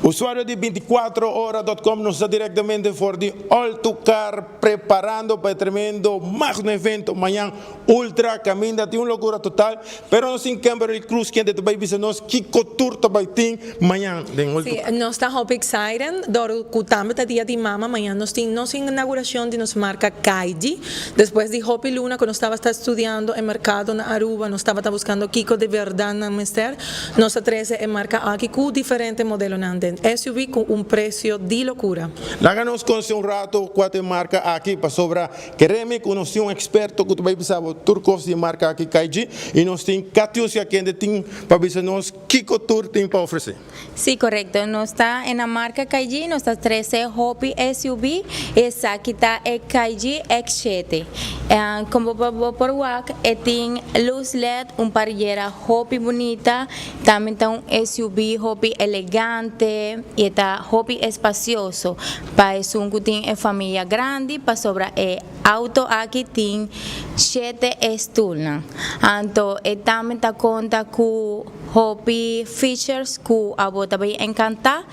Usuário de 24horas.com nos está diretamente por de Altocar, preparando para el tremendo magno evento amanhã, ultra, caminda, tem uma loucura total, pero nós em Kimberly Cruz, que te vai dizer nós, que coturta vai ter amanhã, Sí, nós estamos muito excited, do cutame tá dia de mama, amanhã nós temos nossa inauguração de nossa marca Kaiji, depois de Hopi Luna, quando estava estudando em mercado na Aruba, nós estava buscando Kiko de verdade na Mester, nossa 13 é marca aqui com diferente modelo nanden, SUV com preço de loucura. Lá nós conhecemos rato qual marca aqui para sobrar, queremos conhecer experto que vai pensar turcos de marca aqui Kaiji e nós temos Katiusia que ainda tem para dizer nós que coturta tem para oferecer. Sí, correcto. No está en la marca Kaiji, no está 13 Hopi SUV, esa aquí está el Kaiji X7. Como por WAC, tiene luz LED, un parrillera Hopi bonita, también está un SUV Hopi elegante y está Hopi espacioso. Para eso un tiene familia grande, para sobra auto aquí tiene 7 estúlna. Anto también está conta con Hopi features que a vos te va a encantar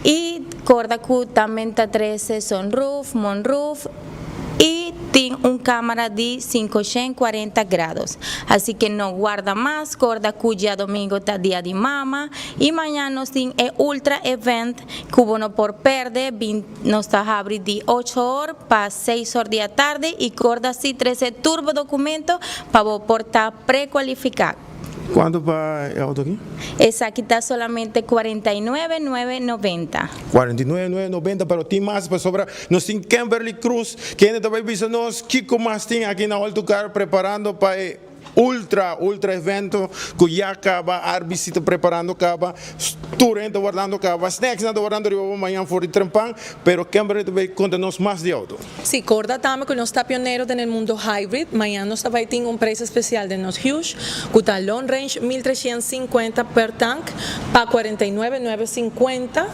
y corda que también está 13 sunroof, moonroof y tiene una cámara de 540 grados, así que no guarda más, corda que ya domingo está día de mama y mañana tiene el ultra event que no por perder, nos está abriendo de 8 horas para 6 horas de la tarde y corda sí 13 turbo documentos para portar precualificado. ¿Cuánto para el auto aquí? Esa aquí está solamente 49,990. 49,990, pero tem mais para sobrar. Nós temos Kimberly Cruz, que ainda vai dizer nós, Kiko mais tem aqui na Altocar preparando para ultra evento que já acaba, a visita preparando acaba, turento guardando acaba, snacks nada guardando de amanhã for de trempan, pero Kimberly vai contar-nos mais de auto. Sí, corda também que nós está pioneiro en el mundo hybrid, amanhã nós vai ter preço especial de nos Huge, que está long range 1350 per tank, para 49,950.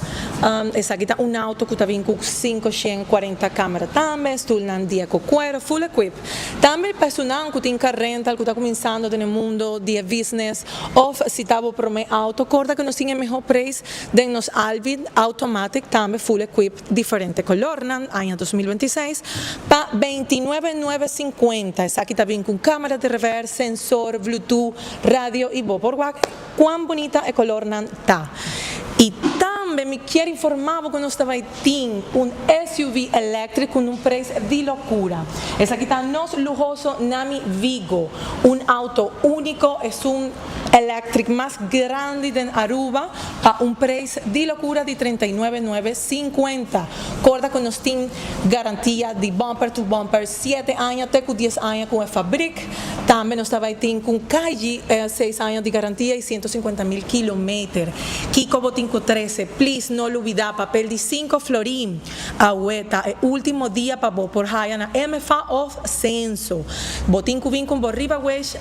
Essa aqui está auto que está vindo com 540 câmeras também, estudando dia com cuero, full equip. Também personal que tem rental, que está começando no mundo de business, ou se estava por um auto, corda que nós temos melhor preço de nos Alvid Automatic, também full equip, diferente color, ano 2026, para 29,950. Essa aqui está vindo com câmera de reverse, sensor, Bluetooth, rádio e por quão bonita é color está. E também me quero informar que nós estamos tendo SUV elétrico com preço de loucura. Esse aqui está nosso lujoso Nami Vigo, auto único, é elétrico mais grande de Aruba, para preço de loucura de 39,950. Corda que nós temos garantia de bumper to bumper, 7 anos até 10 anos com a fábrica. Também nós estamos tendo com Kaiji 6 anos de garantia e 150,000 quilômetros. Kiko Botinco 13, please no olvidar papel de 5 florín. Agueta, el último día para vos por haya na MFA of Censo. Botinco vin con borriba wesh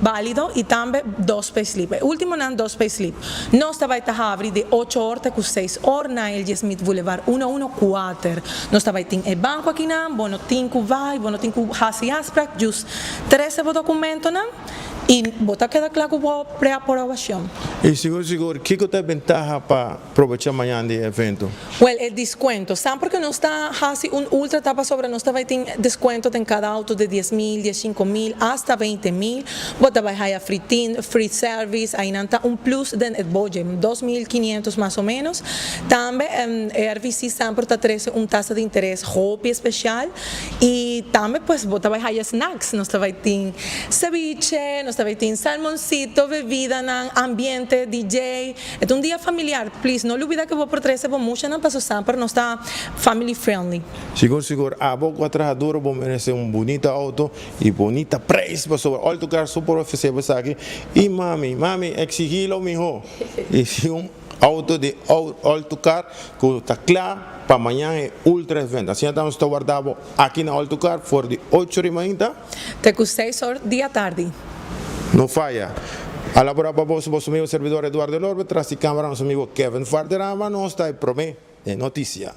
válido y también 2 payslip. El último nan 2 payslip. No estaba a abrir de 8 horas con 6 horas na el Smith Boulevard 114. No estaba en el banco aquí nan, bono tinco vai, bono tinco hasi asprak, just 13 documentos nan. E botar queda claro com pré-aprovação. E seguro, que tem ventaja para aproveitar amanhã do evento? Well, el descuento, sempre que nós está assim ultra etapa sobre nós vai ter descuento em cada auto de 10,000, 15,000 hasta 20,000. Bota vai ter free service, aí não tá plus de budget, 2,500 mais ou menos. Também RVC sempre está trazendo taxa de interesse Hopi especial e também pues bota vai ter snacks, nós vai ter ceviche, nós vai ter salmoncito, bebida, ambiente, DJ. É dia familiar, please, não olvida que vou por 13 por mucho, não passou sempre, não está family friendly. Seguro, a boca trabajadora vão merecer bonito auto e bonita preço para sobre Altocar só por oferecer para aqui. E mami, exigilo mijo. E se auto de Altocar que está claro para amanhã é ultra evento. Assim estamos guardado aqui na Altocar por de 8 da manhã até 6 horas da tarde. Não falha. A laborar para vos, vosso amigo servidor Eduardo Lorbe, tras de câmara, nosso amigo Kevin Farderama, nós está aí para mim de notícia.